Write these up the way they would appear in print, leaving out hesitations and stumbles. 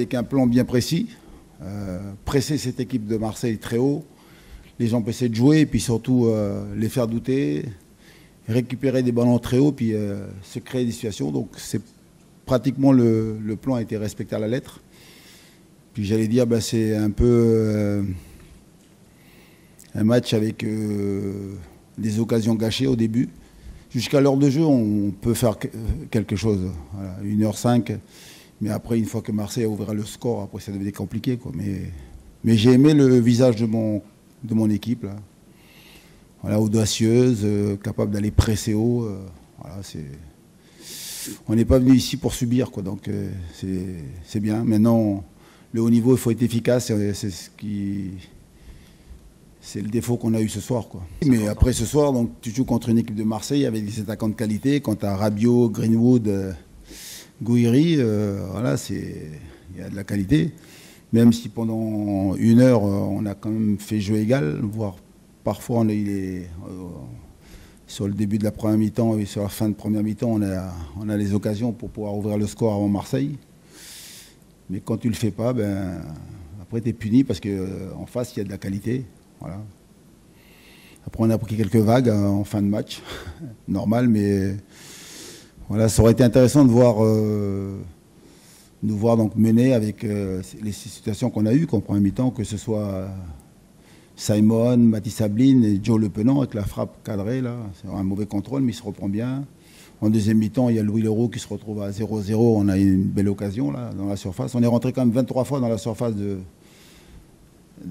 Avec un plan bien précis, presser cette équipe de Marseille très haut, les empêcher de jouer, et puis surtout les faire douter, récupérer des ballons très haut, puis se créer des situations. Donc c'est pratiquement le plan a été respecté à la lettre. Puis j'allais dire, c'est un peu un match avec des occasions gâchées au début. Jusqu'à l'heure de jeu, on peut faire quelque chose. Voilà, 1h05. Mais après, une fois que Marseille a ouvert le score, après ça devenait compliqué, quoi. Mais j'ai aimé le visage de mon équipe, là. Voilà, audacieuse, capable d'aller presser haut. Voilà, on n'est pas venu ici pour subir, quoi. Donc c'est bien. Maintenant, le haut niveau, il faut être efficace. C'est le défaut qu'on a eu ce soir, quoi. Mais après ce soir, donc, tu joues contre une équipe de Marseille avec des attaquants de qualité. Quand tu as Rabiot, Greenwood, Gouiri, voilà, il y a de la qualité. Même si pendant 1 heure, on a quand même fait jeu égal, voire parfois sur le début de la première mi-temps et sur la fin de première mi-temps, on a les occasions pour pouvoir ouvrir le score avant Marseille. Mais quand tu le fais pas, après tu es puni parce qu'en face, il y a de la qualité. Voilà. Après, on a pris quelques vagues en fin de match, normal, mais voilà, ça aurait été intéressant de nous voir donc mener avec les situations qu'on a eues, qu'on prend en mi-temps, que ce soit Simon, Mathis Sabline et Joe Le Penant avec la frappe cadrée, là. C'est un mauvais contrôle, mais il se reprend bien. En deuxième mi-temps, il y a Louis Leroux qui se retrouve à 0-0. On a eu une belle occasion là, dans la surface. On est rentré quand même 23 fois dans la surface de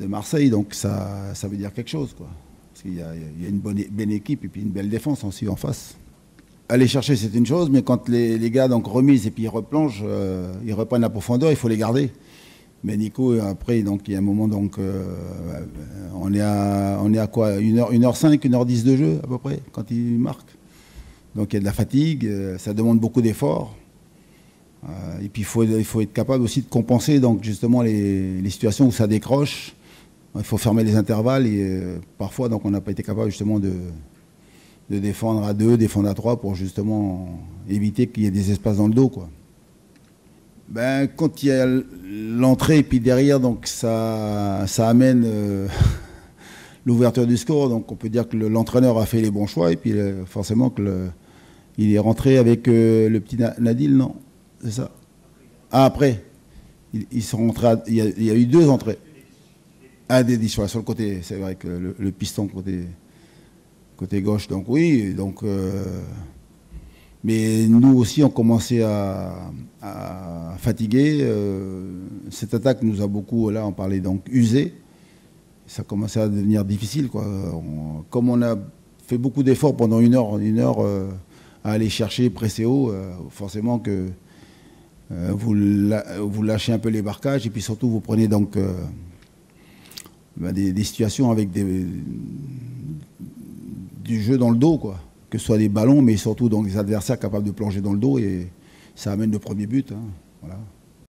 Marseille, donc ça veut dire quelque chose, quoi. Parce qu'il y a une bonne équipe et puis une belle défense aussi en face. Aller chercher, c'est une chose, mais quand les gars donc remisent et puis ils replongent, ils reprennent la profondeur, il faut les garder. Mais Nico, après, donc, il y a un moment, donc, on est à quoi 1h05, 1h10 de jeu, à peu près, quand il marque. Donc il y a de la fatigue, ça demande beaucoup d'efforts. Et puis il faut être capable aussi de compenser donc, justement les situations où ça décroche. Il faut fermer les intervalles et parfois donc, on n'a pas été capable justement de défendre à 2, défendre à 3 pour justement éviter qu'il y ait des espaces dans le dos, quoi. Quand il y a l'entrée et puis derrière, donc ça amène l'ouverture du score. Donc on peut dire que l'entraîneur a fait les bons choix et puis forcément il est rentré avec le petit Nadil, non? C'est ça? Ah, après, ils sont rentrés. Il y a eu 2 entrées. Ah, des sur le côté, c'est vrai que le piston côté gauche. Donc oui, donc. Mais nous aussi, on commençait à fatiguer. Cette attaque nous a beaucoup, là, on parlait donc usé. Ça commençait à devenir difficile, quoi. Comme on a fait beaucoup d'efforts pendant 1 heure à aller chercher, presser haut, forcément que vous lâchez un peu les barcages et puis surtout vous prenez donc des situations avec du jeu dans le dos, quoi. Que ce soit des ballons, mais surtout donc des adversaires capables de plonger dans le dos et ça amène le premier but, hein. Voilà.